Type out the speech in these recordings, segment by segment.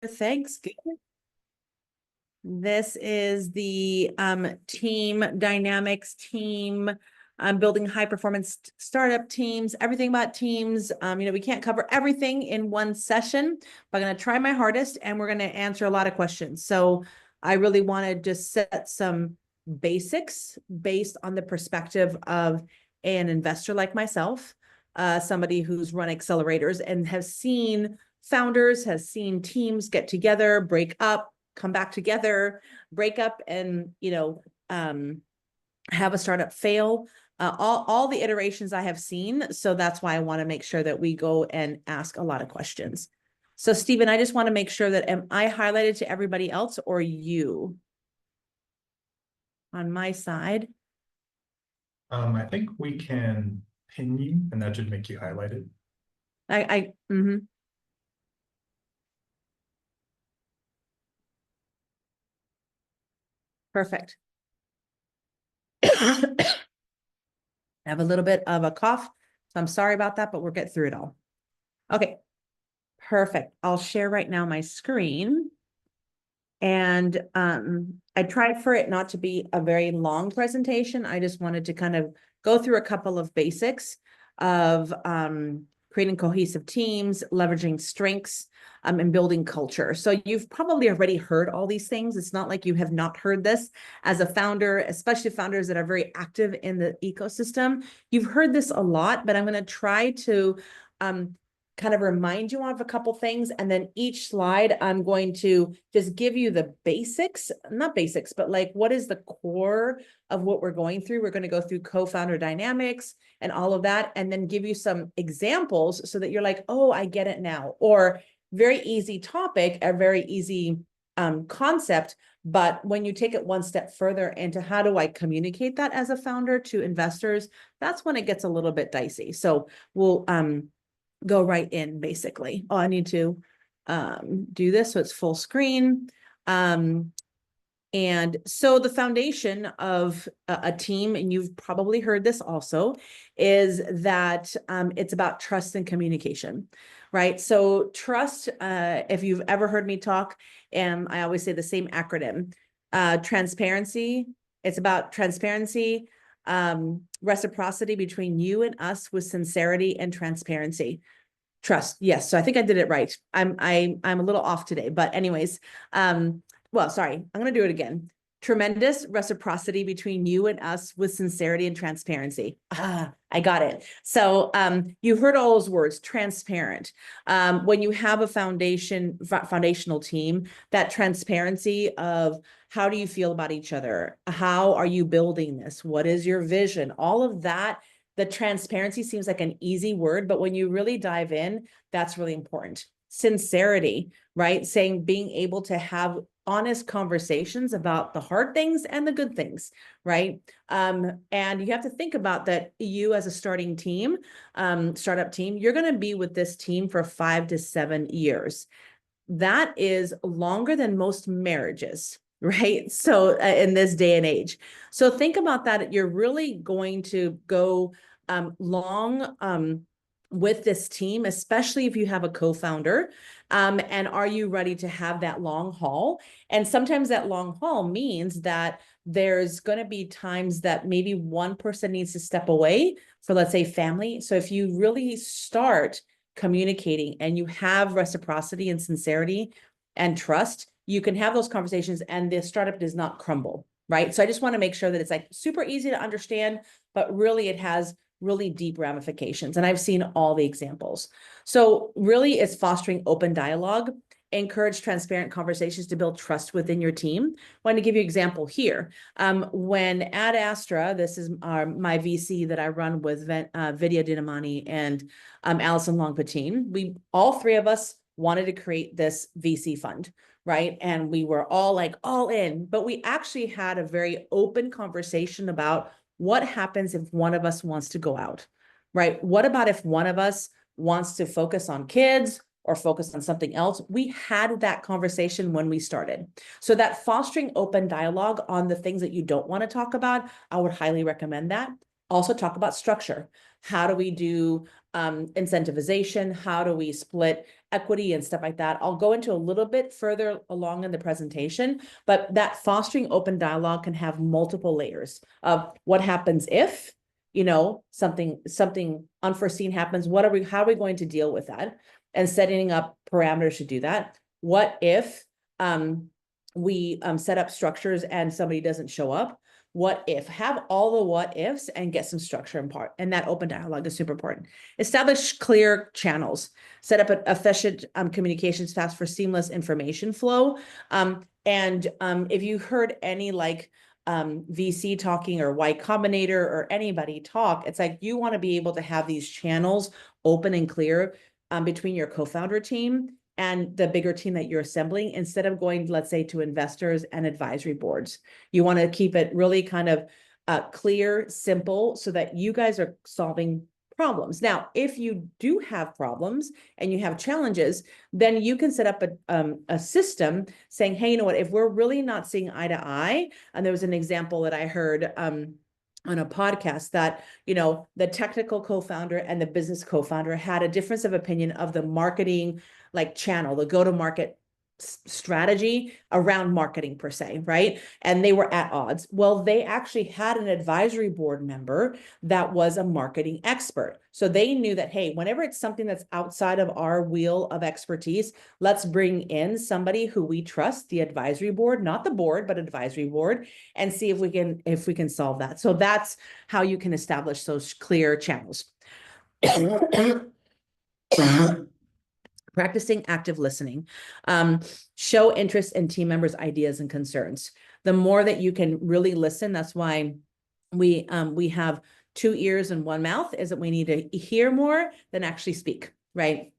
Thanks. Good. This is the team dynamics team. Building high performance startup teams, everything about teams. We can't cover everything in one session, but I'm going to try my hardest and we're going to answer a lot of questions. So I really want to just set some basics based on the perspective of an investor like myself, somebody who's run accelerators and has seen founders, has seen teams get together, break up, come back together, break up, and have a startup fail. All the iterations I have seen. So that's why I want to make sure that we go and ask a lot of questions. So Stephen, I just want to make sure that am I highlighted to everybody else or you? On my side. I think we can pin you, and that should make you highlighted. Perfect. I have a little bit of a cough, so I'm sorry about that, but we'll get through it all. Okay, perfect. I'll share right now my screen. And I tried for it not to be a very long presentation. I just wanted to kind of go through a couple of basics of creating cohesive teams, leveraging strengths, and building culture. So you've probably already heard all these things. It's not like you have not heard this as a founder, especially founders that are very active in the ecosystem. You've heard this a lot, but I'm going to try to kind of remind you of a couple things. And then each slide, I'm going to just give you the basics, not basics, but like, what is the core of what we're going through? We're going to go through co-founder dynamics and all of that, and then give you some examples so that you're like, oh, I get it now. Or very easy topic, a very easy concept. But when you take it one step further into how do I communicate that as a founder to investors, that's when it gets a little bit dicey. So we'll go right in basically. Oh, I need to do this so it's full screen. And so the foundation of a team, and you've probably heard this also, is that it's about trust and communication, right? So trust, if you've ever heard me talk, and I always say the same acronym, transparency. It's about transparency, reciprocity between you and us with sincerity and transparency. Trust. Yes. So I think I did it right. I'm a little off today, but anyways, well, sorry, I'm going to do it again. Tremendous reciprocity between you and us with sincerity and transparency. I got it. So you heard all those words, transparent. When you have a foundational team, that transparency of how do you feel about each other? How are you building this? What is your vision? All of that. The transparency seems like an easy word, but when you really dive in, that's really important. Sincerity, right? Saying being able to have honest conversations about the hard things and the good things, right? And you have to think about that you as a starting team, startup team, you're going to be with this team for 5 to 7 years. That is longer than most marriages, right? So in this day and age. So think about that. You're really going to go long with this team, especially if you have a co-founder. And are you ready to have that long haul? And sometimes that long haul means that there's going to be times that maybe one person needs to step away for, let's say, family. So if you really start communicating and you have reciprocity and sincerity and trust, you can have those conversations and the startup does not crumble, right? So I just want to make sure that it's like super easy to understand, but really it has really deep ramifications. And I've seen all the examples. So really it's fostering open dialogue, encourage transparent conversations to build trust within your team. I want to give you an example here. When Ad Astra, this is my VC that I run with Vidya Dinamani and Allison Longpatine, we all three of us wanted to create this VC fund, right? And we were all like all in, but we actually had a very open conversation about what happens if one of us wants to go out, right? What about if one of us wants to focus on kids or focus on something else? We had that conversation when we started. So that fostering open dialogue on the things that you don't want to talk about, I would highly recommend that. Also talk about structure. How do we do incentivization? How do we split equity and stuff like that. I'll go into a little bit further along in the presentation, but that fostering open dialogue can have multiple layers of what happens if, you know, something unforeseen happens. How are we going to deal with that? And setting up parameters to do that. What if we set up structures and somebody doesn't show up? What if? Have all the what ifs and get some structure in part. And that open dialogue is super important. Establish clear channels. Set up an efficient communications paths for seamless information flow. If you heard any VC talking or Y Combinator or anybody talk, it's like you want to be able to have these channels open and clear between your co-founder team and the bigger team that you're assembling, instead of going, let's say, to investors and advisory boards. You want to keep it really kind of clear, simple, so that you guys are solving problems. Now, if you do have problems and you have challenges, then you can set up a system saying, hey, you know what, if we're really not seeing eye to eye, and there was an example that I heard on a podcast that, you know, the technical co-founder and the business co-founder had a difference of opinion of the marketing channel, the go-to-market strategy around marketing per se, right? And they were at odds. Well, they actually had an advisory board member that was a marketing expert. So they knew that, hey, whenever it's something that's outside of our wheel of expertise, let's bring in somebody who we trust, the advisory board, not the board, but advisory board, and see if we can solve that. So that's how you can establish those clear channels. Practicing active listening. Show interest in team members' ideas and concerns. The more that you can really listen, that's why we have 2 ears and 1 mouth, is that we need to hear more than actually speak, right?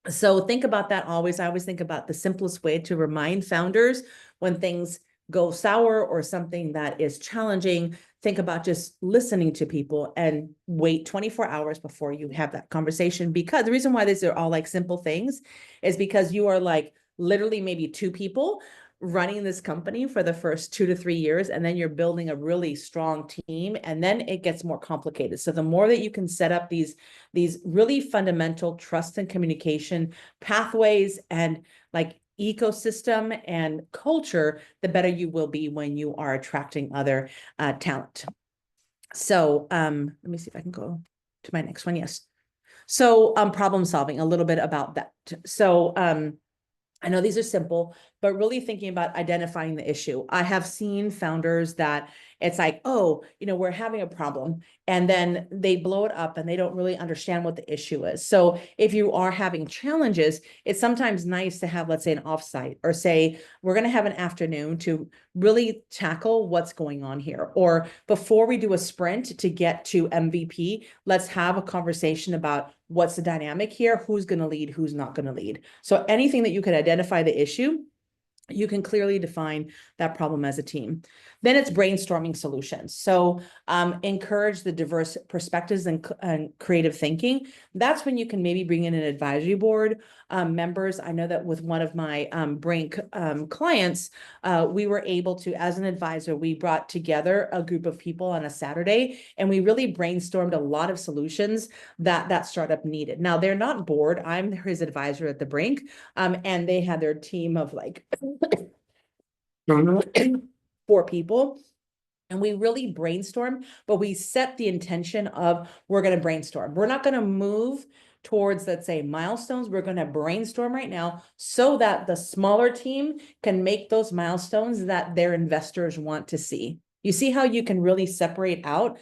So think about that always. I always think about the simplest way to remind founders when things go sour or something that is challenging. Think about just listening to people and wait 24 hours before you have that conversation. Because the reason why these are all simple things is because you are literally maybe 2 people running this company for the first 2 to 3 years, and then you're building a really strong team, and then it gets more complicated. So the more that you can set up these really fundamental trust and communication pathways and ecosystem and culture, the better you will be when you are attracting other talent. So let me see if I can go to my next one. Yes. So problem solving, a little bit about that. So I know these are simple, but really thinking about identifying the issue. I have seen founders that it's oh, you know, we're having a problem, and then they blow it up and they don't really understand what the issue is. So if you are having challenges, it's sometimes nice to have, let's say, an offsite, or say, we're going to have an afternoon to really tackle what's going on here. Or before we do a sprint to get to MVP, let's have a conversation about what's the dynamic here, who's going to lead, who's not going to lead. So anything that you can identify the issue, you can clearly define that problem as a team. Then it's brainstorming solutions. So encourage the diverse perspectives and creative thinking. That's when you can maybe bring in an advisory board members. I know that with one of my Brink clients, we were able to, as an advisor, we brought together a group of people on a Saturday, and we really brainstormed a lot of solutions that that startup needed. Now, they're not board. I'm his advisor at the Brink, and they had their team of 4 people. And we really brainstorm, but we set the intention of, we're going to brainstorm. We're not going to move towards, let's say, milestones. We're going to brainstorm right now so that the smaller team can make those milestones that their investors want to see. You see how you can really separate out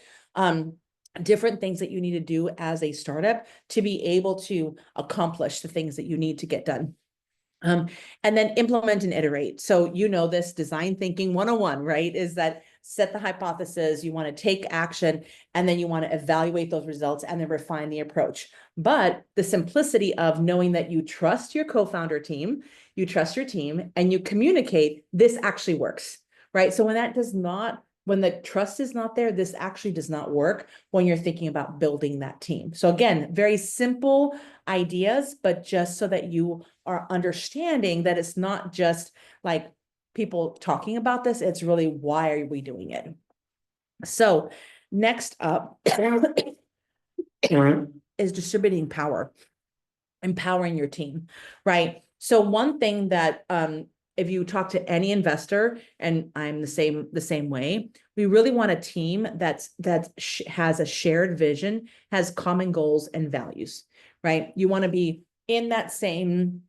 different things that you need to do as a startup to be able to accomplish the things that you need to get done. And then implement and iterate. So you know this design thinking 101, right? Is that set the hypothesis, you want to take action, and then you want to evaluate those results and then refine the approach. But the simplicity of knowing that you trust your co-founder team, you trust your team, and you communicate, this actually works, right? So when the trust is not there, this actually does not work when you're thinking about building that team. So again, very simple ideas, but just so that you are understanding that it's not just people talking about this, it's really, why are we doing it? So next up is distributing power. empowering your team, right? So one thing that if you talk to any investor, and I'm the same way, we really want a team that has a shared vision, has common goals and values, right? You want to be in that same,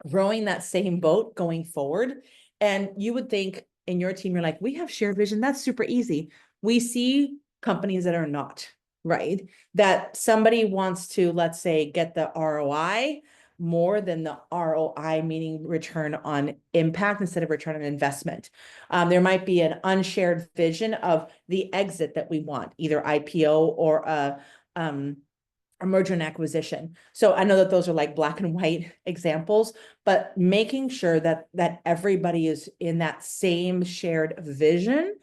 rowing that same boat going forward. And you would think in your team, you're like, we have shared vision. That's super easy. We see companies that are not, right? That somebody wants to, let's say, get the ROI more than the ROI, meaning return on impact instead of return on investment. There might be an unshared vision of the exit that we want, either IPO or a merger and acquisition. So I know that those are like black and white examples, but making sure that everybody is in that same shared vision,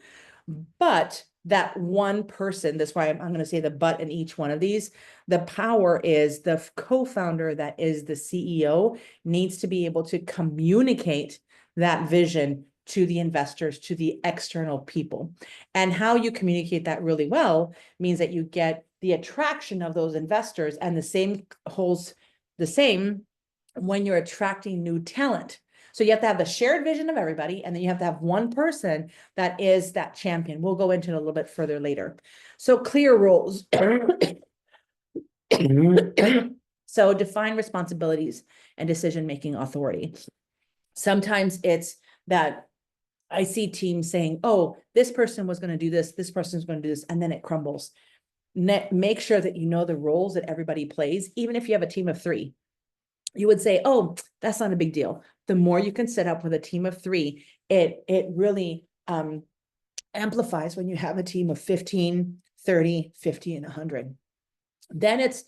but that one person, that's why I'm going to say the but in each one of these, the power is the co-founder that is the CEO needs to be able to communicate that vision to the investors, to the external people. And how you communicate that really well means that you get the attraction of those investors, and the same holds the same when you're attracting new talent. So you have to have the shared vision of everybody, and then you have to have one person that is that champion. We'll go into it a little bit further later. So clear roles. So define responsibilities and decision-making authority. Sometimes it's that I see teams saying, oh, this person was going to do this, this person's going to do this, and then it crumbles. Make sure that you know the roles that everybody plays, even if you have a team of 3. You would say, oh, that's not a big deal. The more you can set up with a team of 3, it really amplifies when you have a team of 15, 30, 50, and 100. Then it's,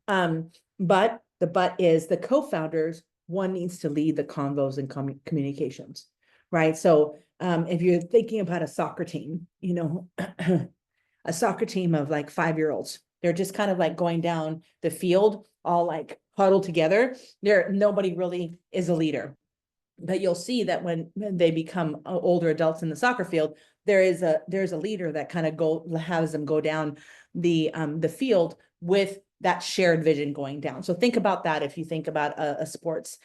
but the but is the co-founders, one needs to lead the convos and communications, right? So if you're thinking about a soccer team, you know, a soccer team of like 5-year-olds, they're just kind of like going down the field, all like huddled together. Nobody really is a leader. But you'll see that when they become older adults in the soccer field, there's a leader that kind of has them go down the field with that shared vision going down. So think about that if you think about a sports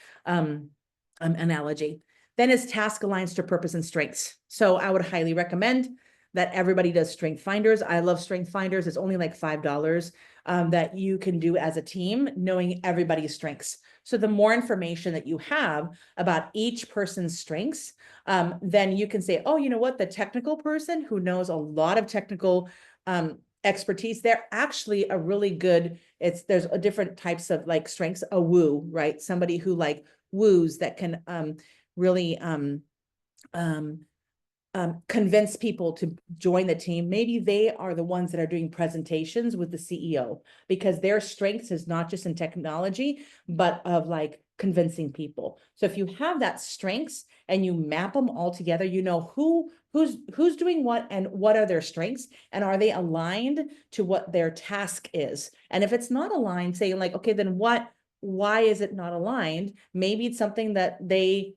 analogy. Then it's task aligns to purpose and strengths. So I would highly recommend that everybody does strength finders. I love strength finders. It's only like $5 that you can do as a team, knowing everybody's strengths. So the more information that you have about each person's strengths, then you can say, oh, you know what? The technical person who knows a lot of technical expertise, they're actually a really good, there's a different types of like strengths, a woo, right? Somebody who like woos that can really convince people to join the team. Maybe they are the ones that are doing presentations with the CEO, because their strengths is not just in technology, but of like convincing people. So if you have that strengths and you map them all together, you know who's doing what and what are their strengths, and are they aligned to what their task is. And if it's not aligned, say like, okay, then why is it not aligned? Maybe it's something that they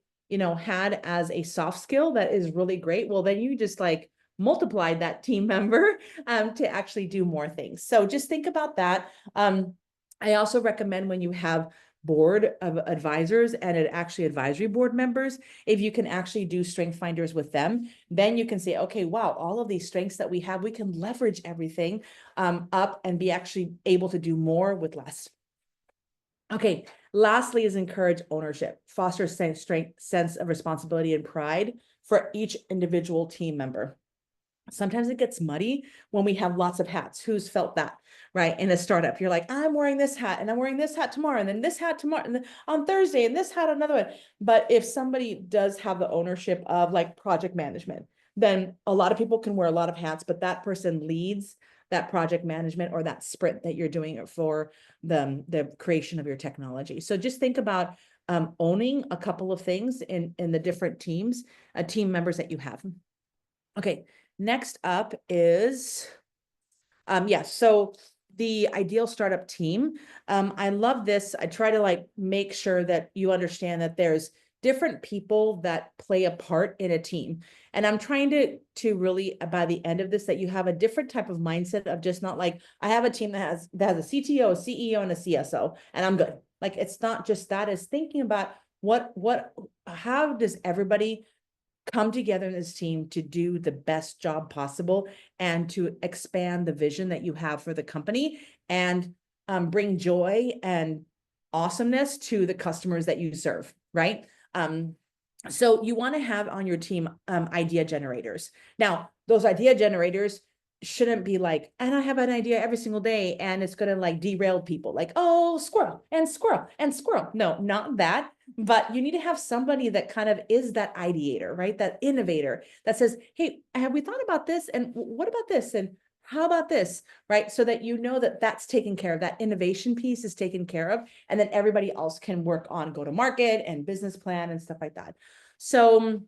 had as a soft skill that is really great. Well, then you just like multiplied that team member to actually do more things. So just think about that. I also recommend when you have board of advisors and actually advisory board members, if you can actually do strength finders with them, then you can say, okay, wow, all of these strengths that we have, we can leverage everything up and be actually able to do more with less. Okay, lastly is encourage ownership, foster sense of responsibility and pride for each individual team member. Sometimes it gets muddy when we have lots of hats. Who's felt that, right? In a startup, you're like, I'm wearing this hat and I'm wearing this hat tomorrow, and then this hat tomorrow, and then on Thursday, and this hat another one. But if somebody does have the ownership of like project management, then a lot of people can wear a lot of hats, but that person leads that project management or that sprint that you're doing for the creation of your technology. So just think about owning a couple of things in the different teams, team members that you have. Okay, next up is, so the ideal startup team. I love this. I try to like make sure that you understand that there's different people that play a part in a team. And I'm trying to really, by the end of this, that you have a different type of mindset of just not like, I have a team that has a CTO, a CEO, and a CSO, and I'm good. Like, it's not just that, it's thinking about how does everybody come together in this team to do the best job possible and to expand the vision that you have for the company and bring joy and awesomeness to the customers that you serve, right? So you want to have on your team idea generators. Now, those idea generators shouldn't be like, and I have an idea every single day and it's going to like derail people, like, oh, squirrel and squirrel and squirrel. No, not that. But you need to have somebody that kind of is that ideator, right? That innovator that says, hey, have we thought about this? And what about this? And how about this? Right? So that you know that that's taken care of, that innovation piece is taken care of, and then everybody else can work on go to market and business plan and stuff like that. So,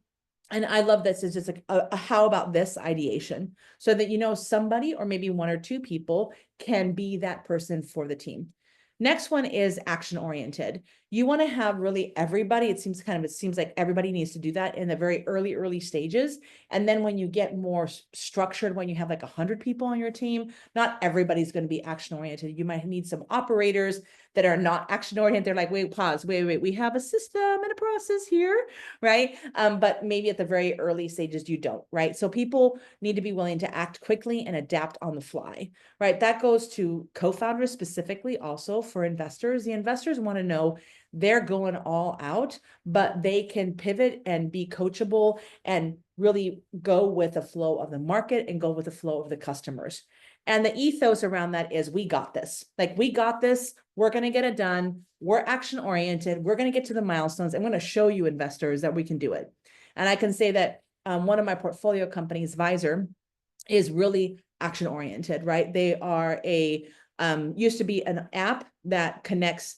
and I love this, it's just like a how about this ideation, so that you know somebody or maybe one or two people can be that person for the team. Next one is action oriented. You want to have really everybody, it seems like everybody needs to do that in the very early stages. And then when you get more structured, when you have like 100 people on your team, not everybody's going to be action oriented. You might need some operators that are not action oriented. They're like, wait, pause, wait, we have a system and a process here, right? But maybe at the very early stages, you don't, right? So people need to be willing to act quickly and adapt on the fly, right? That goes to co-founders specifically, also for investors. The investors want to know they're going all out, but they can pivot and be coachable and really go with the flow of the market and go with the flow of the customers. And the ethos around that is, we got this. Like, we got this. We're going to get it done. We're action oriented. We're going to get to the milestones. I'm going to show you investors that we can do it. And I can say that one of my portfolio companies, Visor, is really action oriented, right? They are used to be an app that connects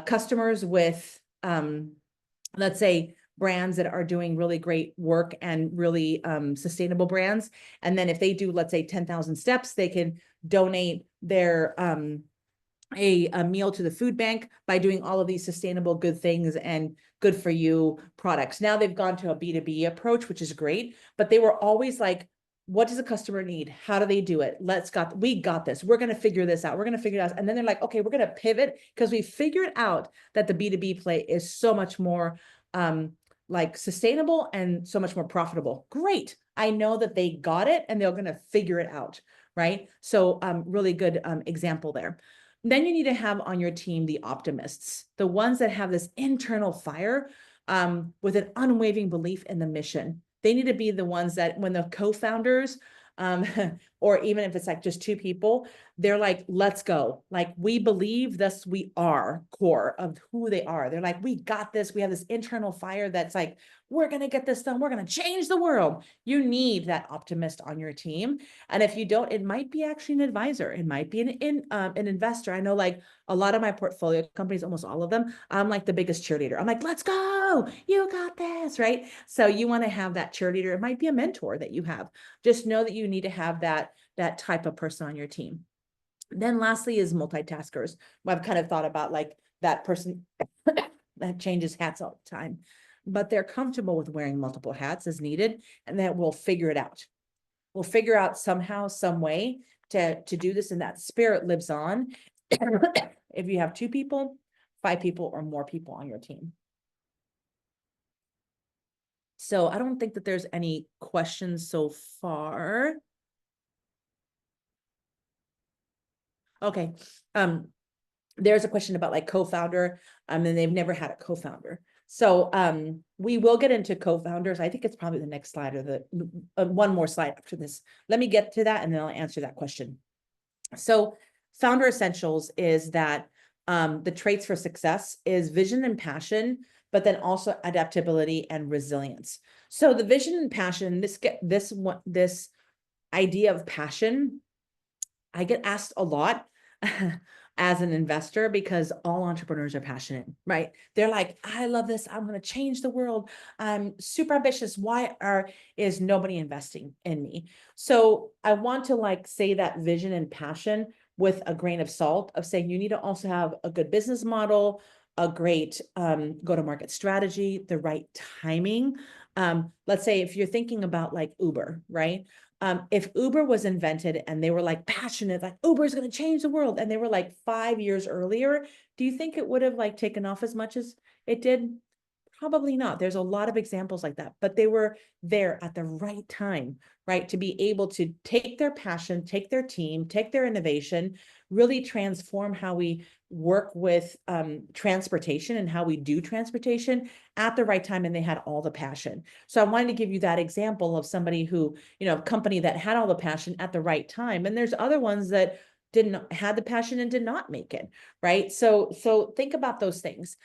customers with, let's say, brands that are doing really great work and really sustainable brands. And then if they do, let's say, 10,000 steps, they can donate their a meal to the food bank by doing all of these sustainable good things and good for you products. Now they've gone to a B2B approach, which is great, but they were always like, what does the customer need? How do they do it? We got this. We're going to figure this out. We're going to figure it out. And then they're like, okay, we're going to pivot because we figured out that the B2B play is so much more like sustainable and so much more profitable. Great. I know that they got it and they're going to figure it out. Right. So really good example there. Then you need to have on your team the optimists, the ones that have this internal fire with an unwavering belief in the mission. They need to be the ones that when the co-founders, or even if it's like just two people, they're like, let's go. Like, we believe this, we are core of who they are. They're like, we got this. We have this internal fire that's like, we're going to get this done. We're going to change the world. You need that optimist on your team. And if you don't, it might be actually an advisor. It might be an investor. I know, like, a lot of my portfolio companies, almost all of them, I'm like the biggest cheerleader. I'm like, let's go. You got this, right? So you want to have that cheerleader. It might be a mentor that you have. Just know that you need to have that type of person on your team. Then lastly is multitaskers. I've kind of thought about like that person that changes hats all the time, but they're comfortable with wearing multiple hats as needed, and then we'll figure it out. We'll figure out somehow, some way to do this, and that spirit lives on if you have 2 people, 5 people, or more people on your team. So I don't think that there's any questions so far. Okay. There's a question about like co-founder, and they've never had a co-founder. So we will get into co-founders. I think it's probably the next slide, or the one more slide after this. Let me get to that and then I'll answer that question. So founder essentials is that the traits for success is vision and passion, but then also adaptability and resilience. So the vision and passion, this idea of passion, I get asked a lot as an investor, because all entrepreneurs are passionate, right? They're like, I love this. I'm going to change the world. I'm super ambitious. Why is nobody investing in me? So I want to like say that vision and passion with a grain of salt of saying you need to also have a good business model, a great go-to-market strategy, the right timing. Let's say if you're thinking about like Uber, right? If Uber was invented and they were like passionate, like Uber is going to change the world, and they were like 5 years earlier, do you think it would have like taken off as much as it did? Probably not. There's a lot of examples like that, but they were there at the right time, right? To be able to take their passion, take their team, take their innovation, really transform how we work with transportation and how we do transportation at the right time. And they had all the passion. So I wanted to give you that example of somebody who, a company that had all the passion at the right time. And there's other ones that didn't had the passion and did not make it, right? So think about those things.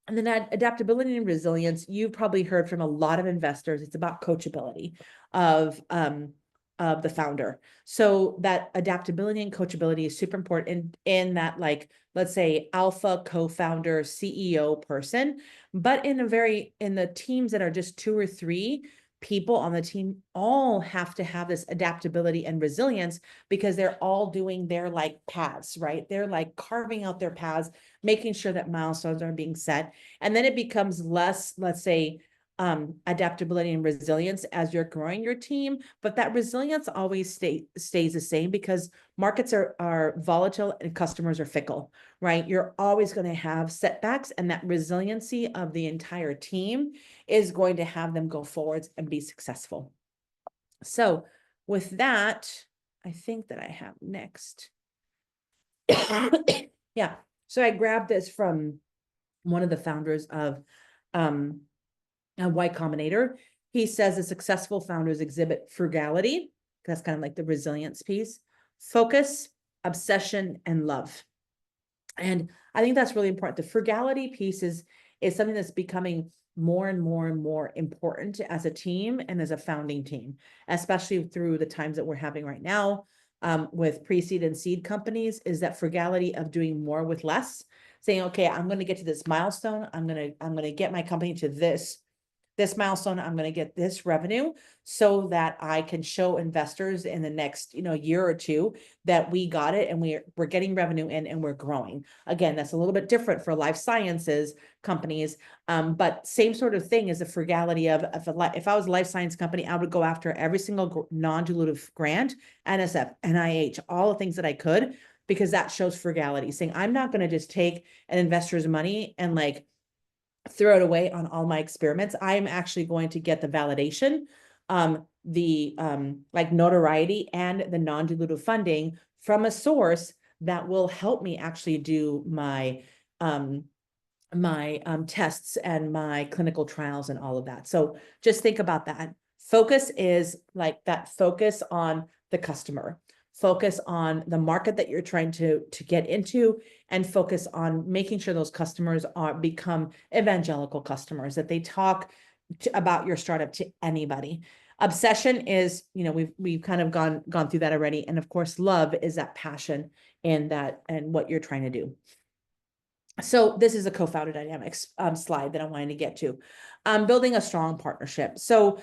And then adaptability and resilience, you've probably heard from a lot of investors, it's about coachability of the founder. So that adaptability and coachability is super important in that, like, let's say alpha co-founder, CEO person, but in the teams that are just 2 or 3 people on the team, all have to have this adaptability and resilience because they're all doing their like paths, right? They're like carving out their paths, making sure that milestones are being set. And then it becomes less, let's say, adaptability and resilience as you're growing your team, but that resilience always stays the same because markets are volatile and customers are fickle, right? You're always going to have setbacks, and that resiliency of the entire team is going to have them go forwards and be successful. So with that, I think that I have next. Yeah. So I grabbed this from one of the founders of Y Combinator. He says the successful founders exhibit frugality. That's kind of like the resilience piece, focus, obsession, and love. And I think that's really important. The frugality piece is something that's becoming more and more and more important as a team and as a founding team, especially through the times that we're having right now with pre-seed and seed companies, is that frugality of doing more with less, saying, okay, I'm going to get to this milestone. I'm going to get my company to this milestone. I'm going to get this revenue so that I can show investors in the next, year or two that we got it and we're getting revenue in and we're growing. Again, that's a little bit different for life sciences companies. But same sort of thing is the frugality of if I was a life science company, I would go after every single non-dilutive grant, NSF, NIH, all the things that I could, because that shows frugality, saying I'm not going to just take an investor's money and like throw it away on all my experiments. I'm actually going to get the validation, like notoriety and the non-dilutive funding from a source that will help me actually do my tests and my clinical trials and all of that. So just think about that. Focus is like that focus on the customer, focus on the market that you're trying to get into, and focus on making sure those customers become evangelical customers, that they talk about your startup to anybody. Obsession is, we've kind of gone through that already. And of course, love is that passion and what you're trying to do. So this is a co-founder dynamics slide that I wanted to get to. Building a strong partnership. So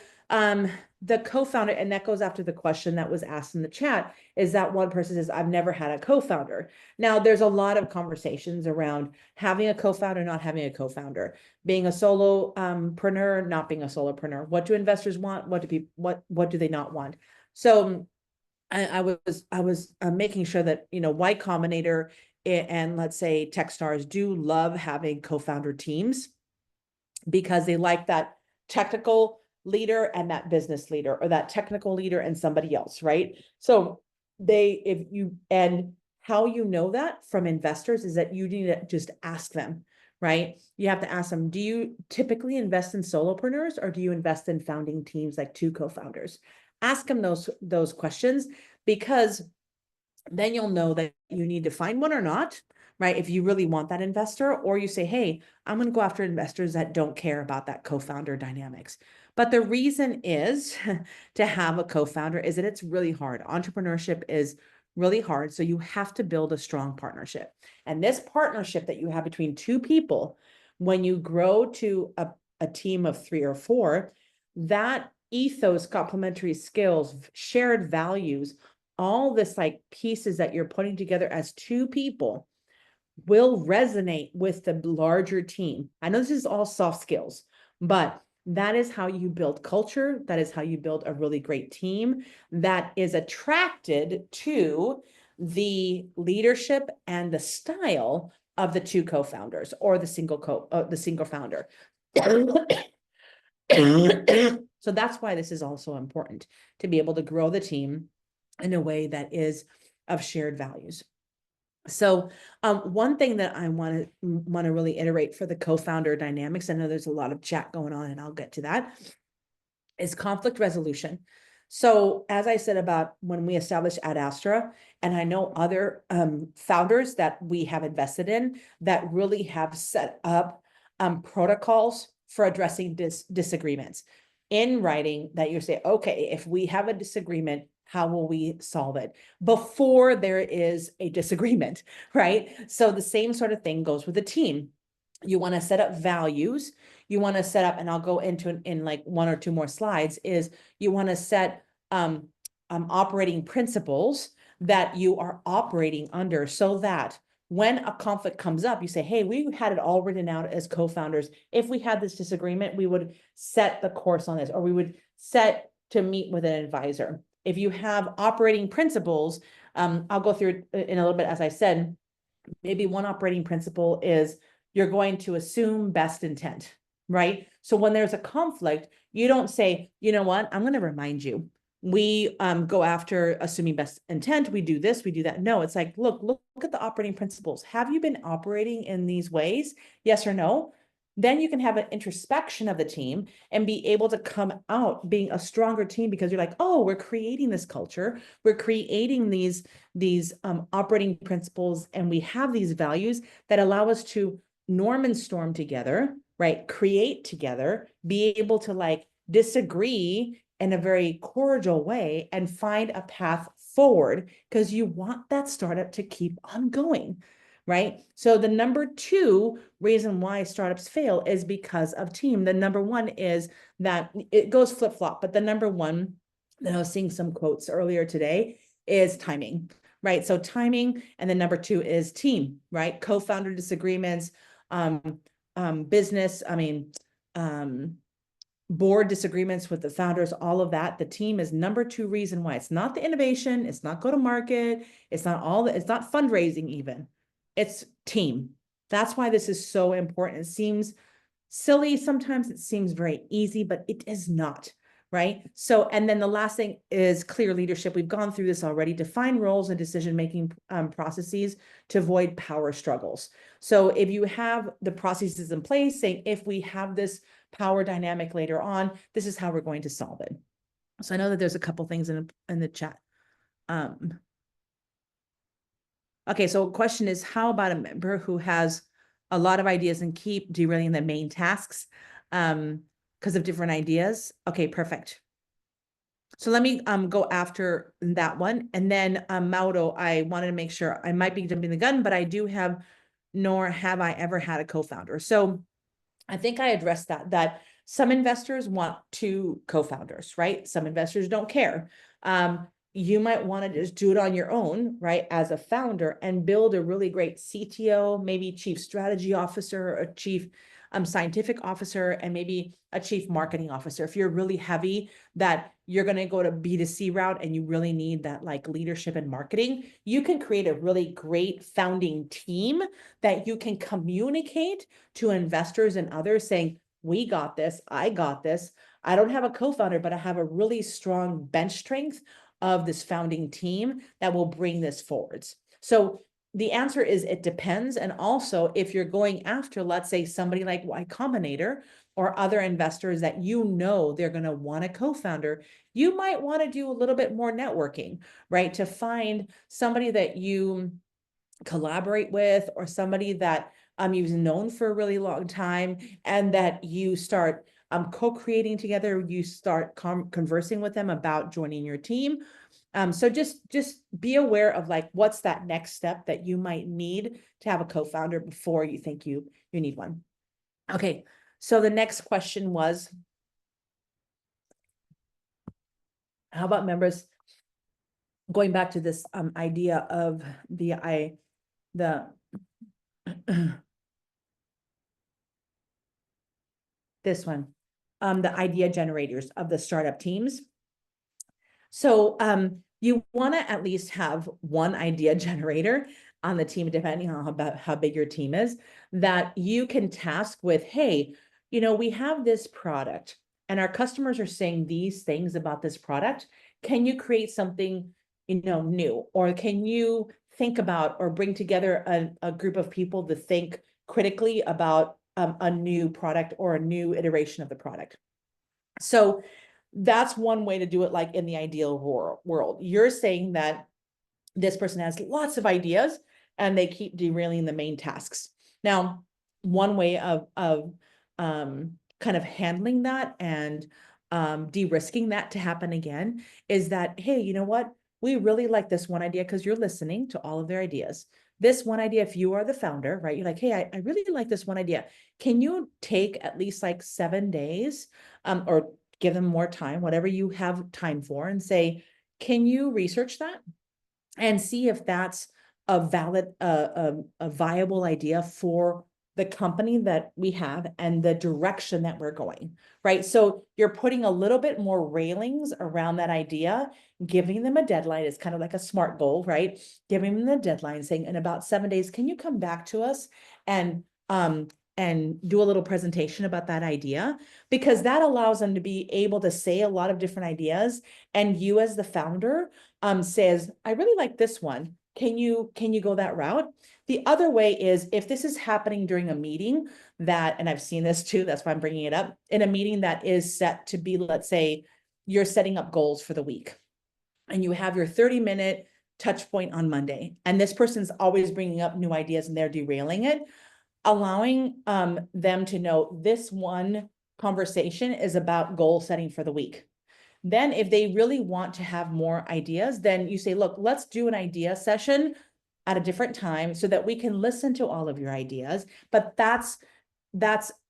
the co-founder, and that goes after the question that was asked in the chat, is that one person says, I've never had a co-founder. Now, there's a lot of conversations around having a co-founder, not having a co-founder, being a solopreneur, not being a solopreneur. What do investors want? What do they not want? So I was making sure that, Y Combinator and let's say Techstars do love having co-founder teams because they like that technical leader and that business leader, or that technical leader and somebody else, right? So how you know that from investors is that you need to just ask them, right? You have to ask them, do you typically invest in solopreneurs, or do you invest in founding teams like 2 co-founders? Ask them those questions, because then you'll know that you need to find one or not, right? If you really want that investor, or you say, hey, I'm going to go after investors that don't care about that co-founder dynamics. But the reason is to have a co-founder is that it's really hard. Entrepreneurship is really hard. So you have to build a strong partnership. And this partnership that you have between 2 people, when you grow to a team of 3 or 4, that ethos, complementary skills, shared values, all this like pieces that you're putting together as 2 people will resonate with the larger team. I know this is all soft skills, but That is how you build culture. That is how you build a really great team that is attracted to the leadership and the style of the two co-founders or the single founder. So that's why this is also important, to be able to grow the team in a way that is of shared values. So one thing that I want to really iterate for the co-founder dynamics, I know there's a lot of chat going on and I'll get to that, is conflict resolution. So as I said about when we established Ad Astra, and I know other founders that we have invested in that really have set up protocols for addressing disagreements in writing, that you say, okay, if we have a disagreement, how will we solve it before there is a disagreement, right? So the same sort of thing goes with the team. You want to set up values. You want to set up, and I'll go into in like one or two more slides, is you want to set operating principles that you are operating under, so that when a conflict comes up, you say, hey, we had it all written out as co-founders. If we had this disagreement, we would set the course on this, or we would set to meet with an advisor. If you have operating principles, I'll go through it in a little bit, as I said. Maybe one operating principle is you're going to assume best intent, right? So when there's a conflict, you don't say, you know what, I'm going to remind you. We go after assuming best intent. We do this, we do that. No, it's like, look at the operating principles. Have you been operating in these ways? Yes or no? Then you can have an introspection of the team and be able to come out being a stronger team, because you're like, oh, we're creating this culture. We're creating these operating principles, and we have these values that allow us to norm and storm together, right? Create together, be able to like disagree in a very cordial way and find a path forward, because you want that startup to keep on going, right? So the number two reason why startups fail is because of team. The number one is that it goes flip-flop, but the number one that I was seeing some quotes earlier today is timing, right? So timing, and then number two is team, right? Co-founder disagreements, business, board disagreements with the founders, all of that. The team is number two reason why. It's not the innovation, it's not go to market, it's not fundraising even. It's team. That's why this is so important. It seems silly sometimes, it seems very easy, but it is not, right? So, and then the last thing is clear leadership. We've gone through this already. Define roles and decision-making processes to avoid power struggles. So if you have the processes in place, saying, if we have this power dynamic later on, this is how we're going to solve it. So I know that there's a couple things in the chat. Okay, so question is, how about a member who has a lot of ideas and keep derailing the main tasks because of different ideas? Okay, perfect. So let me go after that one. And then Mauro, I wanted to make sure, I might be jumping the gun, but I do have, nor have I ever had a co-founder. So I think I addressed that some investors want two co-founders, right? Some investors don't care. You might want to just do it on your own, right? As a founder, and build a really great CTO, maybe chief strategy officer, a chief scientific officer, and maybe a chief marketing officer. If you're really heavy that you're going to go to B2C route and you really need that like leadership and marketing, you can create a really great founding team that you can communicate to investors and others saying, we got this, I got this. I don't have a co-founder, but I have a really strong bench strength of this founding team that will bring this forwards. So the answer is it depends. And also, if you're going after, let's say, somebody like Y Combinator or other investors that you know they're going to want a co-founder, you might want to do a little bit more networking, right? To find somebody that you collaborate with, or somebody that you've known for a really long time, and that you start co-creating together, you start conversing with them about joining your team. So just be aware of like, what's that next step that you might need to have a co-founder before you think you need one. Okay, so the next question was, how about members, going back to this idea of this one. the idea generators of the startup teams. So you want to at least have one idea generator on the team, depending on how big your team is, that you can task with, hey, we have this product and our customers are saying these things about this product. Can you create something, new? Or can you think about or bring together a group of people to think critically about a new product or a new iteration of the product? So that's one way to do it, like in the ideal world. You're saying that this person has lots of ideas and they keep derailing the main tasks. Now, one way of kind of handling that and de-risking that to happen again is that, hey, you know what? We really like this one idea because you're listening to all of their ideas. This one idea, if you are the founder, right? You're like, hey, I really like this one idea. Can you take at least like 7 days or give them more time, whatever you have time for, and say, can you research that and see if that's a valid, a viable idea for the company that we have and the direction that we're going, right? So you're putting a little bit more railings around that idea, giving them a deadline. It's kind of like a SMART goal, right? Giving them the deadline, saying, in about 7 days, can you come back to us and do a little presentation about that idea? Because that allows them to be able to say a lot of different ideas. And you as the founder says, I really like this one. Can you go that route? The other way is if this is happening during a meeting that, and I've seen this too, that's why I'm bringing it up, in a meeting that is set to be, let's say, you're setting up goals for the week and you have your 30-minute touch point on Monday, and this person's always bringing up new ideas and they're derailing it, allowing them to know this one conversation is about goal setting for the week. Then if they really want to have more ideas, then you say, look, let's do an idea session at a different time so that we can listen to all of your ideas. But that's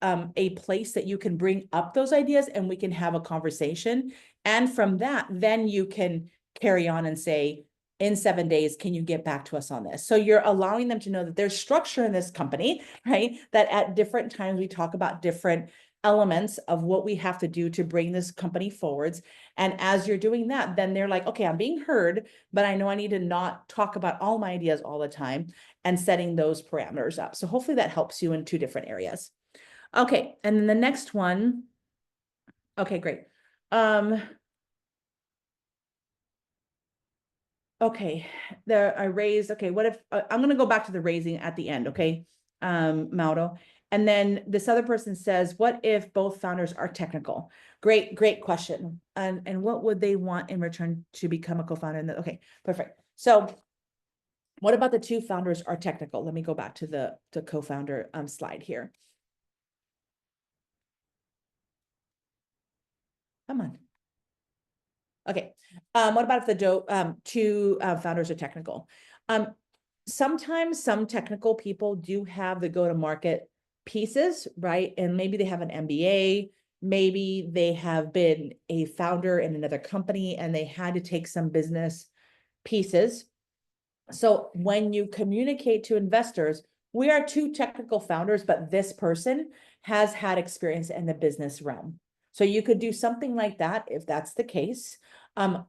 a place that you can bring up those ideas and we can have a conversation. And from that, then you can carry on and say, in 7 days, can you get back to us on this? So you're allowing them to know that there's structure in this company, right? That at different times we talk about different elements of what we have to do to bring this company forwards. And as you're doing that, then they're like, okay, I'm being heard, but I know I need to not talk about all my ideas all the time, and setting those parameters up. So hopefully that helps you in 2 different areas. Okay, and then the next one. Okay, great. Okay, I raised, okay, what if, I'm gonna go back to the raising at the end, okay, Mauro. And then this other person says, what if both founders are technical? Great question. And what would they want in return to become a co-founder? Okay, perfect. So what about the 2 founders are technical? Let me go back to the co-founder slide here. Come on. Okay. What about if the 2 founders are technical? Sometimes some technical people do have the go-to-market pieces, right? And maybe they have an MBA, maybe they have been a founder in another company and they had to take some business pieces. So when you communicate to investors, we are 2 technical founders, but this person has had experience in the business realm. So you could do something like that if that's the case. I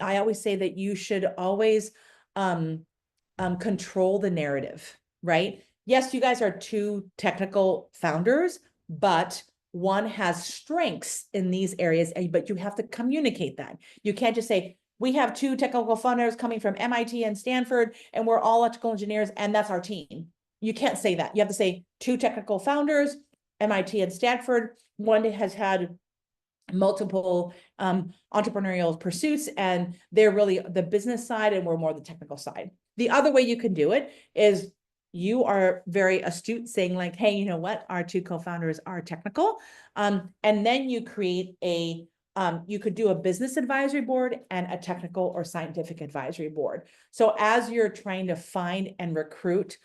always say that you should always control the narrative, right? Yes, you guys are 2 technical founders, but one has strengths in these areas, but you have to communicate that. You can't just say, we have 2 technical founders coming from MIT and Stanford, and we're all electrical engineers, and that's our team. You can't say that. You have to say 2 technical founders, MIT and Stanford. One has had multiple entrepreneurial pursuits, and they're really the business side and we're more the technical side. The other way you can do it is you are very astute, saying like, hey, you know what, our 2 co-founders are technical, and then you create a you could do a business advisory board and a technical or scientific advisory board. So as you're trying to find and recruit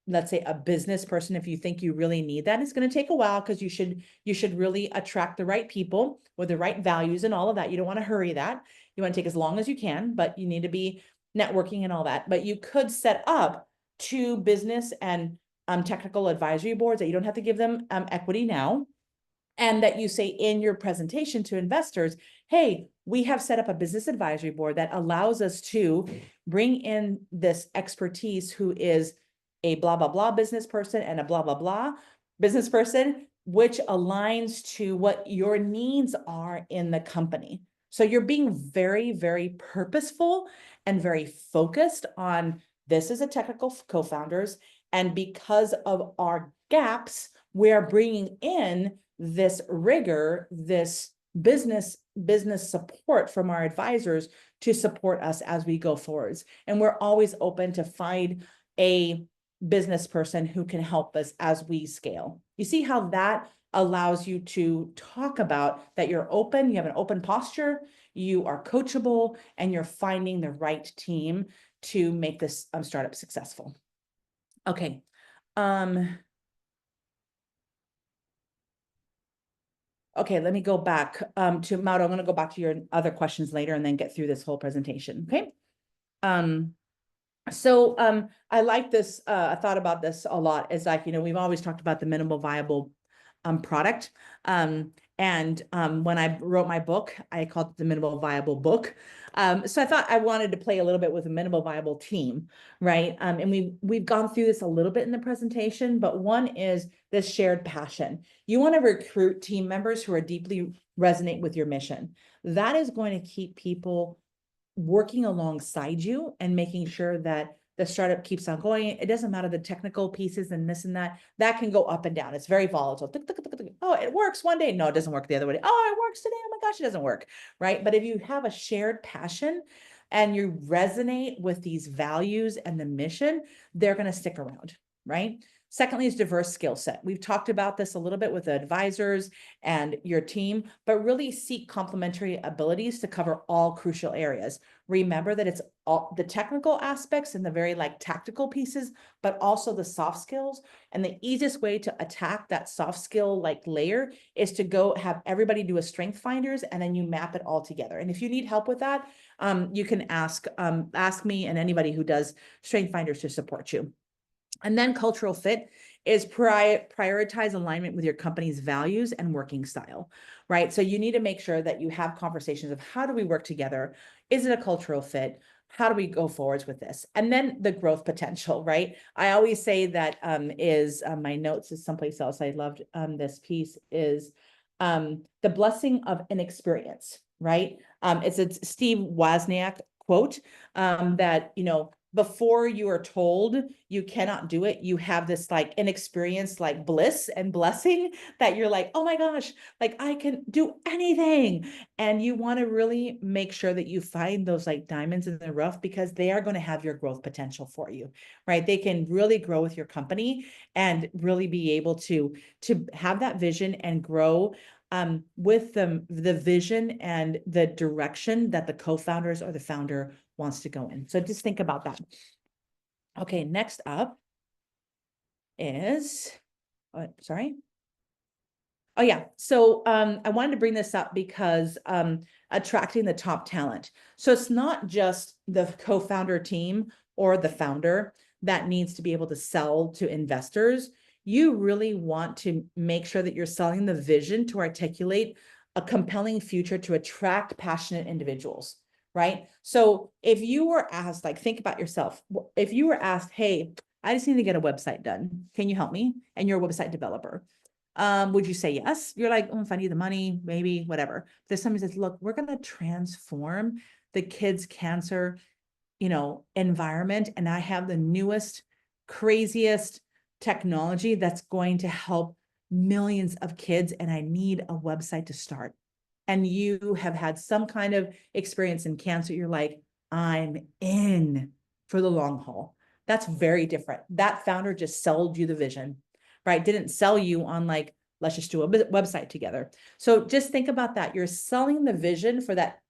let's say a business person, if you think you really need that, it's going to take a while because you should really attract the right people with the right values and all of that. You don't want to hurry that. You want to take as long as you can, but you need to be networking and all that. But you could set up 2 business and technical advisory boards that you don't have to give them equity now. And that you say in your presentation to investors, hey, we have set up a business advisory board that allows us to bring in this expertise who is a blah, blah, blah business person and a blah, blah, blah business person, which aligns to what your needs are in the company. So you're being very, very purposeful and very focused on this is a technical co-founders. And because of our gaps, we are bringing in this rigor, this business support from our advisors to support us as we go forwards. And we're always open to find a business person who can help us as we scale. You see how that allows you to talk about that you're open, you have an open posture, you are coachable, and you're finding the right team to make this startup successful. Okay. Okay, let me go back to Mauro. I'm going to go back to your other questions later and then get through this whole presentation. Okay. I like this. I thought about this a lot. It's like, we've always talked about the minimal viable product. When I wrote my book, I called it the minimal viable book. So I thought I wanted to play a little bit with a minimal viable team, right? And we've gone through this a little bit in the presentation, but one is this shared passion. You want to recruit team members who are deeply resonate with your mission. That is going to keep people working alongside you and making sure that the startup keeps on going. It doesn't matter the technical pieces and this and that can go up and down. It's very volatile. Oh, it works one day. No, it doesn't work the other way. Oh, it works today. Oh my gosh, it doesn't work. Right. But if you have a shared passion and you resonate with these values and the mission, they're going to stick around. Right. Secondly is diverse skill set. We've talked about this a little bit with the advisors and your team, but really seek complementary abilities to cover all crucial areas. Remember that it's all the technical aspects and the very tactical pieces, but also the soft skills. And the easiest way to attack that soft skill layer is to go have everybody do a strength finders and then you map it all together. And if you need help with that, you can ask me and anybody who does strength finders to support you. And then cultural fit is prioritize alignment with your company's values and working style, right? So you need to make sure that you have conversations of how do we work together? Is it a cultural fit? How do we go forwards with this? And then the growth potential, right? I always say that my notes is someplace else. I loved this piece is the blessing of inexperience, right? It's a Steve Wozniak quote that, before you are told you cannot do it, you have this inexperienced bliss and blessing that you're like, oh my gosh, I can do anything. And you want to really make sure that you find those diamonds in the rough because they are going to have your growth potential for you, right? They can really grow with your company and really be able to have that vision and grow with the vision and the direction that the co-founders or the founder wants to go in. So just think about that. Okay, next up is, sorry. Oh yeah, so I wanted to bring this up because attracting the top talent. So it's not just the co-founder team or the founder that needs to be able to sell to investors. You really want to make sure that you're selling the vision to articulate a compelling future to attract passionate individuals, right? So if you were asked, think about yourself, if you were asked, hey, I just need to get a website done. Can you help me? And you're a website developer. Would you say yes? You're like, oh, if I need the money, maybe, whatever. There's somebody says, look, we're going to transform the kids' cancer, environment. And I have the newest, craziest technology that's going to help millions of kids. And I need a website to start. And you have had some kind of experience in cancer. You're like, I'm in for the long haul. That's very different. That founder just sold you the vision, right? Didn't sell you on let's just do a website together. So just think about that. You're selling the vision for that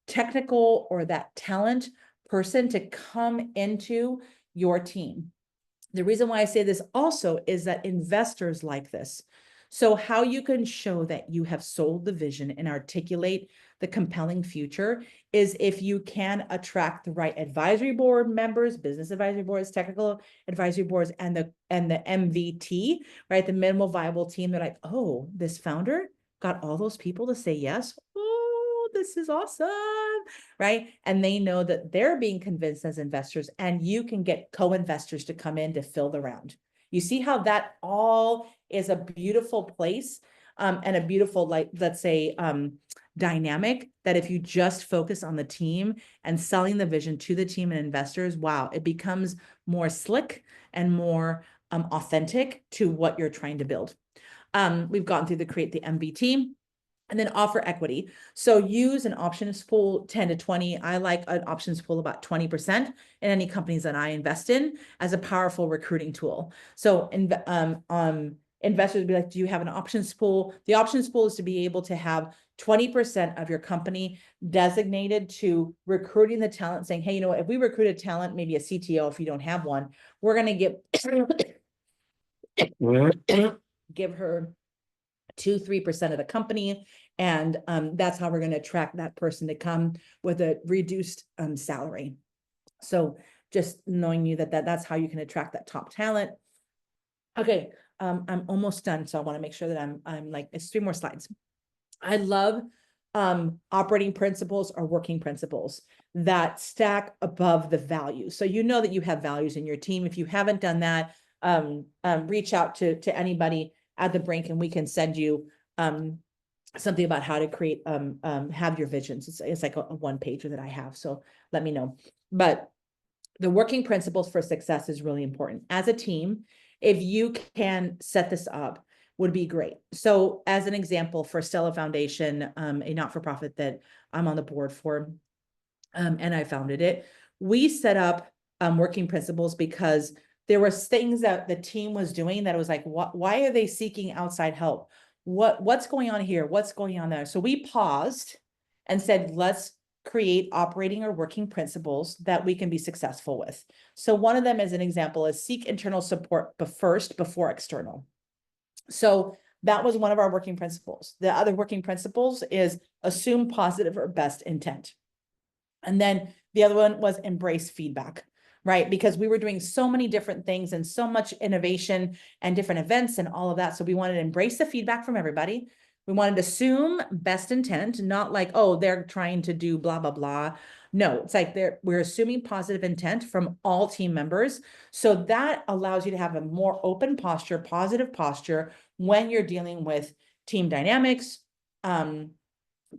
technical or that talent person to come into your team. The reason why I say this also is that investors like this. So how you can show that you have sold the vision and articulate the compelling future is if you can attract the right advisory board members, business advisory boards, technical advisory boards, and the MVT, right? The minimal viable team. They're like, oh, this founder got all those people to say yes. Oh, this is awesome, right? And they know that they're being convinced as investors, and you can get co-investors to come in to fill the round. You see how that all is a beautiful place, and a beautiful, like, let's say, dynamic that if you just focus on the team and selling the vision to the team and investors, wow, it becomes more slick and more authentic to what you're trying to build. We've gone through the create the MVT. And then offer equity. So use an options pool 10 to 20. I like an options pool about 20% in any companies that I invest in as a powerful recruiting tool. So investors would be like, do you have an options pool? The options pool is to be able to have 20% of your company designated to recruiting the talent, saying, hey, you know what, if we recruit a talent, maybe a CTO, if you don't have one, we're going to give her 2-3% of the company. And that's how we're going to attract that person to come with a reduced salary. So just knowing you that's how you can attract that top talent. Okay, I'm almost done. So I want to make sure that I'm like, it's 3 more slides. I love operating principles or working principles that stack above the values. So you know that you have values in your team. If you haven't done that, reach out to anybody at the Brink and we can send you something about how to create have your visions. It's like a 1-pager that I have. So let me know. But the working principles for success is really important. As a team, if you can set this up, would be great. So as an example, for Stella Foundation, a not-for-profit that I'm on the board for, and I founded it, we set up working principles because there were things that the team was doing that it was like, why are they seeking outside help? What's going on here? What's going on there? So we paused and said, let's create operating or working principles that we can be successful with. So one of them, as an example, is seek internal support first before external. So that was one of our working principles. The other working principles is assume positive or best intent. And then the other one was embrace feedback, right? Because we were doing so many different things and so much innovation and different events and all of that. So we wanted to embrace the feedback from everybody. We wanted to assume best intent, not like, oh, they're trying to do blah, blah, blah. No, it's like we're assuming positive intent from all team members. So that allows you to have a more open posture, positive posture when you're dealing with team dynamics,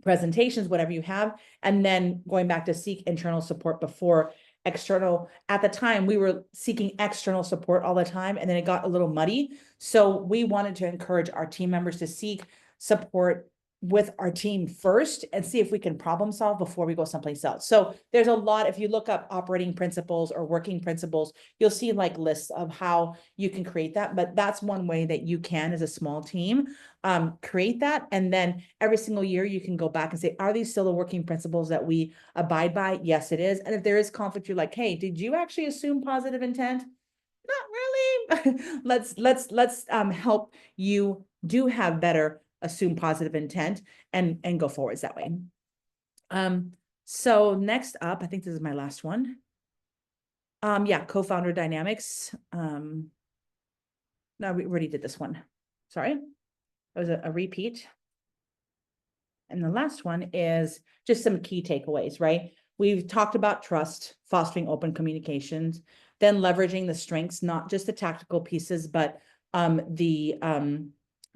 presentations, whatever you have. And then going back to seek internal support before external. At the time, we were seeking external support all the time, and then it got a little muddy. So we wanted to encourage our team members to seek support with our team first and see if we can problem solve before we go someplace else. So there's a lot, if you look up operating principles or working principles, you'll see like lists of how you can create that. But that's one way that you can, as a small team, create that. And then every single year you can go back and say, are these still the working principles that we abide by? Yes, it is. And if there is conflict, you're like, hey, did you actually assume positive intent? Not really. let's help you do have better assume positive intent and go forwards that way. So next up, I think this is my last one. Yeah, co-founder dynamics. No, we already did this one. Sorry, it was a repeat. And the last one is just some key takeaways, right? We've talked about trust, fostering open communications, then leveraging the strengths, not just the tactical pieces, but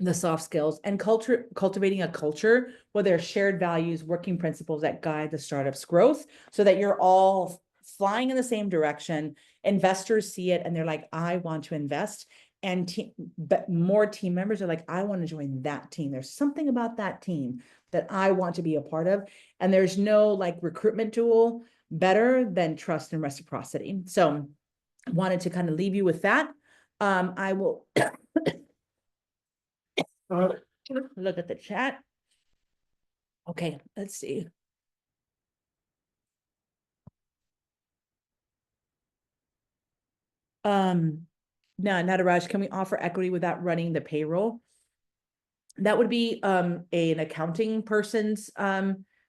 the soft skills, and cultivating a culture where there are shared values, working principles that guide the startup's growth, so that you're all flying in the same direction. Investors see it and they're like, I want to invest. And but more team members are like, I want to join that team. There's something about that team that I want to be a part of. And there's no like recruitment tool better than trust and reciprocity. So I wanted to kind of leave you with that. I will look at the chat. Okay, let's see. No, not a rush. Can we offer equity without running the payroll? That would be an accounting person's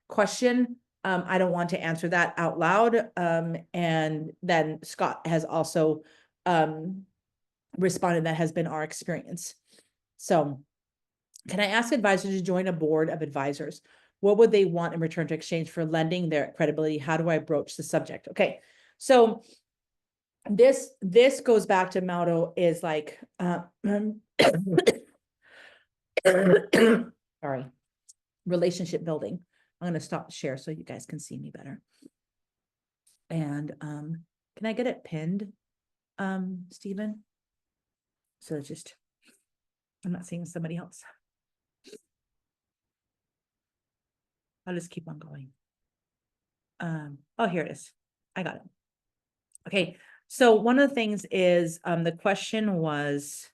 question. I don't want to answer that out loud. And then Scott has also responded, that has been our experience. So, can I ask advisors to join a board of advisors? What would they want in return to exchange for lending their credibility? How do I broach the subject? Okay, so this goes back to Mauro, is like sorry, relationship building. I'm going to stop the share so you guys can see me better. And can I get it pinned, Stephen? So just, I'm not seeing somebody else. I'll just keep on going. Oh, here it is. I got it. Okay, so one of the things is the question was,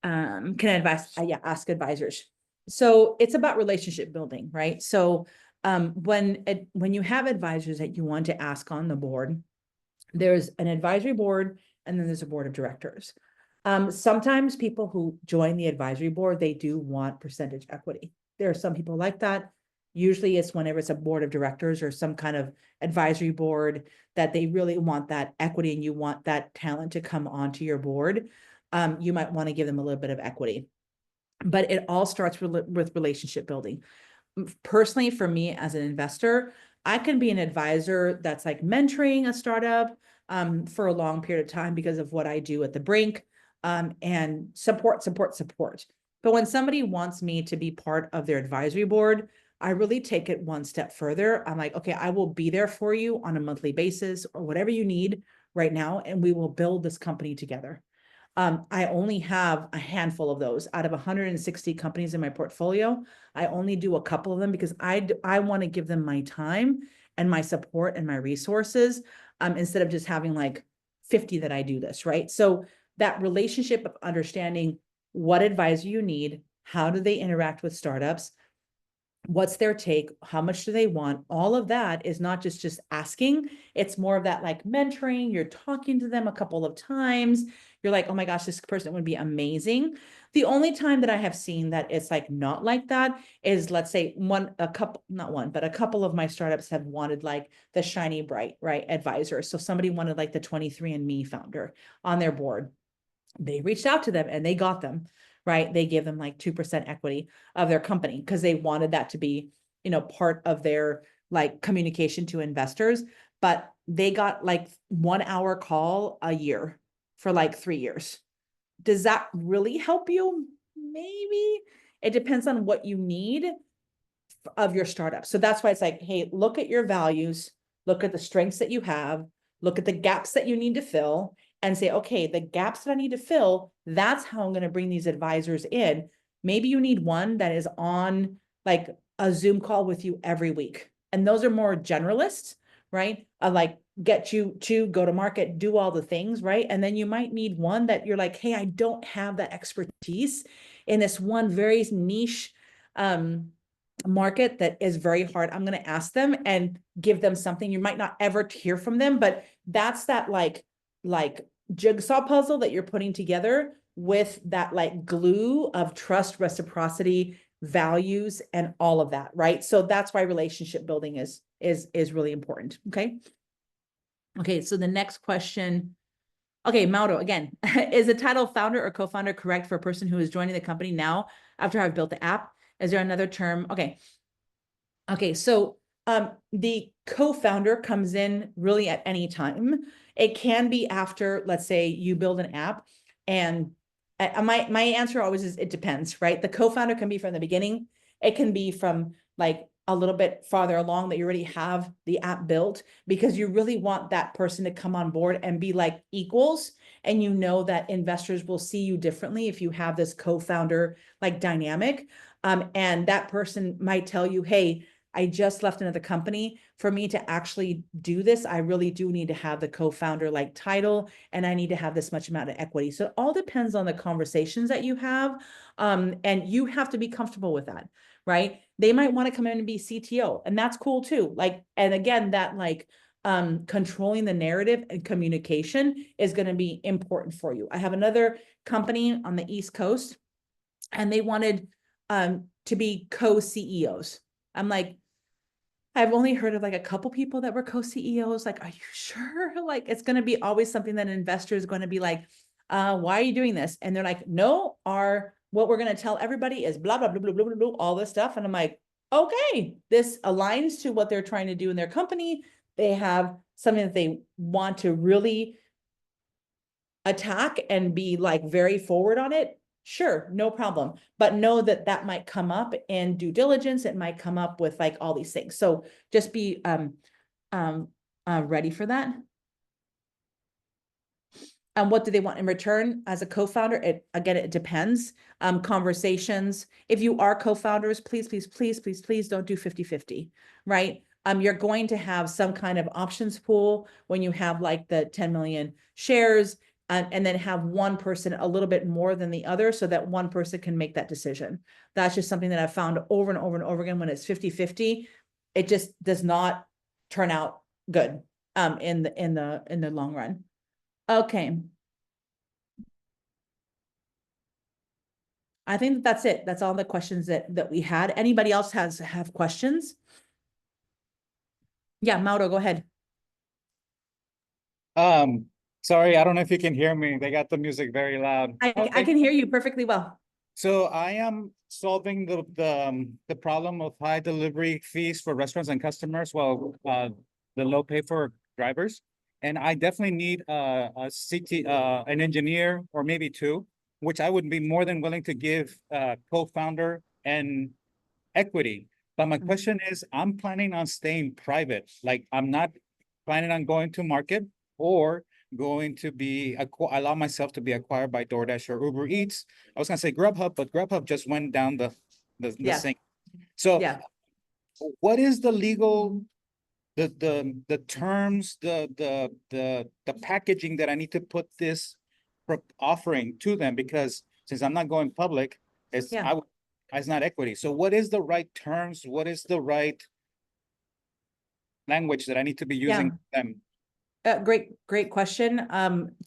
can I advise? Yeah, ask advisors. So it's about relationship building, right? So when you have advisors that you want to ask on the board, there's an advisory board and then there's a board of directors. Sometimes people who join the advisory board, they do want percentage equity. There are some people like that. Usually it's whenever it's a board of directors or some kind of advisory board that they really want that equity and you want that talent to come onto your board. You might want to give them a little bit of equity. But it all starts with relationship building. Personally, for me as an investor, I can be an advisor that's like mentoring a startup for a long period of time because of what I do at the Brink, and support. But when somebody wants me to be part of their advisory board, I really take it one step further. I'm like, okay, I will be there for you on a monthly basis or whatever you need right now, and we will build this company together. I only have a handful of those out of 160 companies in my portfolio. I only do a couple of them because I want to give them my time and my support and my resources, instead of just having like 50 that I do this, right? So that relationship of understanding what advisor you need, how do they interact with startups, what's their take, how much do they want, all of that is not just asking. It's more of that like mentoring. You're talking to them a couple of times. You're like, oh my gosh, this person would be amazing. The only time that I have seen that it's like not like that is, let's say a couple of my startups have wanted like the shiny bright, right, advisor. So somebody wanted like the 23andMe founder on their board. They reached out to them and they got them, right? They gave them like 2% equity of their company because they wanted that to be, part of their like communication to investors. But they got like 1 hour call a year for like 3 years. Does that really help you? Maybe. It depends on what you need of your startup. So that's why it's like, hey, look at your values, look at the strengths that you have, look at the gaps that you need to fill, and say, okay, the gaps that I need to fill, that's how I'm going to bring these advisors in. Maybe you need one that is on like a Zoom call with you every week. And those are more generalists, right? Like get you to go to market, do all the things, right? And then you might need one that you're like, hey, I don't have that expertise in this one very niche market that is very hard. I'm going to ask them and give them something. You might not ever hear from them, but that's that like jigsaw puzzle that you're putting together with that like glue of trust, reciprocity, values, and all of that, right? So that's why relationship building is really important. Okay, so the next question. Okay, Mauro, again, is the title founder or co-founder correct for a person who is joining the company now after I've built the app? Is there another term? Okay, so the co-founder comes in really at any time. It can be after, let's say you build an app, and my answer always is it depends, right? The co-founder can be from the beginning. It can be from like a little bit farther along that you already have the app built, because you really want that person to come on board and be like equals. And you know that investors will see you differently if you have this co-founder like dynamic. And that person might tell you, hey, I just left another company. For me to actually do this, I really do need to have the co-founder like title, and I need to have this much amount of equity. So it all depends on the conversations that you have. And you have to be comfortable with that, right? They might want to come in and be CTO, and that's cool too. Like, and again, that like controlling the narrative and communication is going to be important for you. I have another company on the East Coast, and they wanted to be co-CEOs. I'm like, I've only heard of like a couple people that were co-CEOs. Like, are you sure? Like, it's going to be always something that an investor is going to be like, why are you doing this? And they're like, no, what we're going to tell everybody is blah, blah, blah, blah, blah, blah, blah, all this stuff. And I'm like, okay, this aligns to what they're trying to do in their company. They have something that they want to really attack and be like very forward on it. Sure, no problem. But know that that might come up in due diligence. It might come up with like all these things. So just be ready for that. What do they want in return as a co-founder? It depends. Conversations. If you are co-founders, please, please, please, please, please don't do 50-50, right? You're going to have some kind of options pool when you have like the 10 million shares, and then have one person a little bit more than the other so that one person can make that decision. That's just something that I've found over and over and over again. When it's 50-50, it just does not turn out good in the long run. Okay. I think that's it. That's all the questions that we had. Anybody else have questions? Yeah, Mauro, go ahead. Sorry, I don't know if you can hear me. They got the music very loud. I can hear you perfectly well. So I am solving the problem of high delivery fees for restaurants and customers, while the low pay for drivers. And I definitely need an engineer or maybe two, which I would be more than willing to give co-founder and equity. But my question is, I'm planning on staying private. Like, I'm not planning on going to market or going to be allow myself to be acquired by DoorDash or Uber Eats. I was gonna say Grubhub, but Grubhub just went down the Yeah. sink. So Yeah. what is the legal, the terms, the packaging that I need to put this offering to them? Because since I'm not going public, it's Yeah. it's not equity. So what is the right terms? What is the right language that I need to be using them? Great question.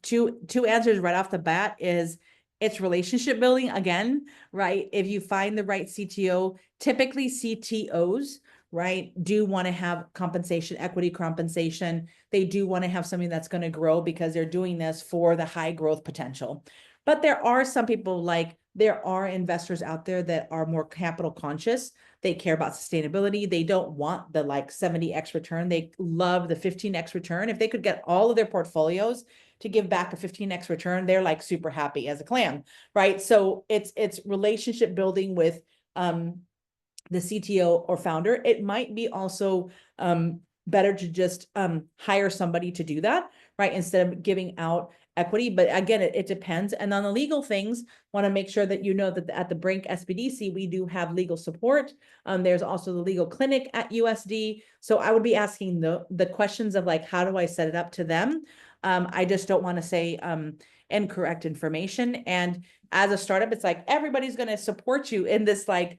Two answers right off the bat is it's relationship building again, right? If you find the right CTO, typically CTOs, right, do want to have compensation, equity compensation. They do want to have something that's going to grow because they're doing this for the high growth potential. But there are some people, like there are investors out there that are more capital conscious. They care about sustainability. They don't want the like 70x return. They love the 15x return. If they could get all of their portfolios to give back a 15x return, they're like super happy as a clam, right? So it's relationship building with the CTO or founder. It might be also better to just hire somebody to do that, right? Instead of giving out equity. But again, it depends. And on the legal things, want to make sure that you know that at the Brink SBDC, we do have legal support. There's also the legal clinic at USD. So I would be asking the questions of like, how do I set it up to them? I just don't want to say incorrect information. And as a startup, it's like everybody's going to support you in this like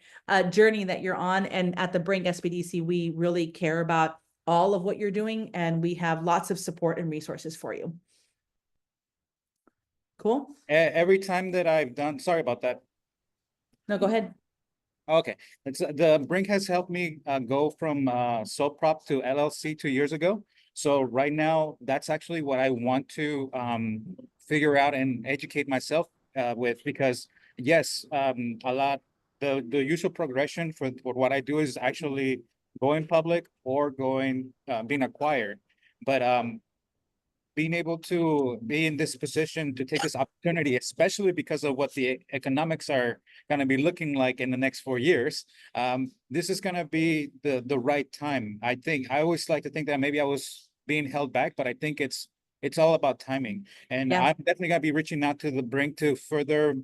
journey that you're on. And at the Brink SBDC, we really care about all of what you're doing, and we have lots of support and resources for you. Cool. Every time that I've done, sorry about that. No, go ahead. Okay, it's the Brink has helped me go from sole prop to LLC 2 years ago. So right now, that's actually what I want to figure out and educate myself with, because yes, the usual progression for what I do is actually going public or being acquired. But being able to be in this position to take this opportunity, especially because of what the economics are going to be looking like in the next 4 years, this is going to be the right time. I think I always like to think that maybe I was being held back, but I think it's all about timing. And I'm definitely going to be reaching out to the Brink to further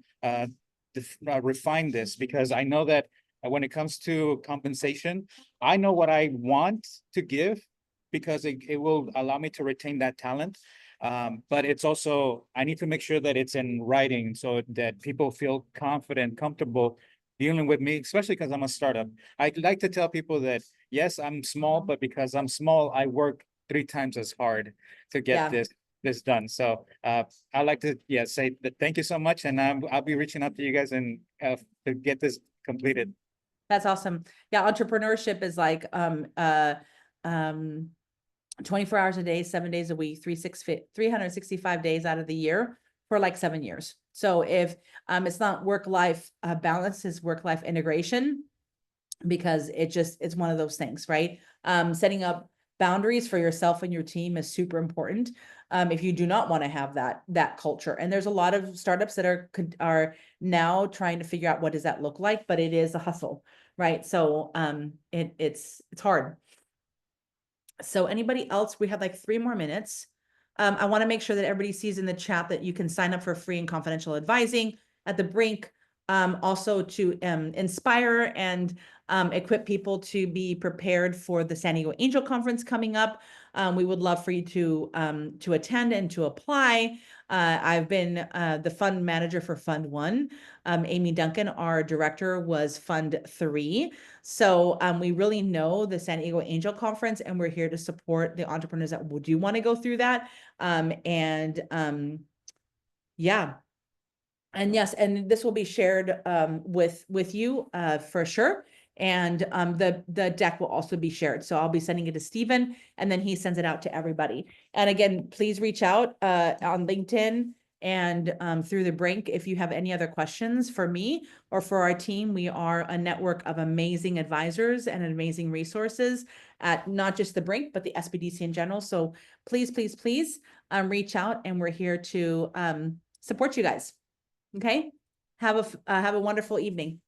refine this, because I know that when it comes to compensation, I know what I want to give, because it will allow me to retain that talent. But it's also, I need to make sure that it's in writing so that people feel confident, comfortable dealing with me, especially because I'm a startup. I'd like to tell people that, yes, I'm small, but because I'm small, I work 3 times as hard to get this done. So I'd like to say that thank you so much. And I'll be reaching out to you guys and to get this completed. That's awesome. Yeah, entrepreneurship is like 24 hours a day, 7 days a week, 365 days out of the year for like 7 years. So if it's not work-life balance, it's work-life integration, because it's one of those things, right? Setting up boundaries for yourself and your team is super important. If you do not want to have that culture, and there's a lot of startups that are now trying to figure out what does that look like, but it is a hustle, right? So it's hard. So anybody else? We have like 3 more minutes. I want to make sure that everybody sees in the chat that you can sign up for free and confidential advising at the Brink, also to inspire and equip people to be prepared for the SanDiego Angel Conference coming up. We would love for you to attend and to apply. I've been the fund manager for Fund 1. Amy Duncan, our director, was Fund 3. So we really know the SanDiego Angel Conference, and we're here to support the entrepreneurs that do want to go through that. Yeah. And yes, and this will be shared with you for sure. And the deck will also be shared. So I'll be sending it to Stephen, and then he sends it out to everybody. And again, please reach out on LinkedIn and through the Brink if you have any other questions for me or for our team. We are a network of amazing advisors and amazing resources at not just the Brink, but the SBDC in general. So please, please, please reach out, and we're here to support you guys. Okay, have a wonderful evening.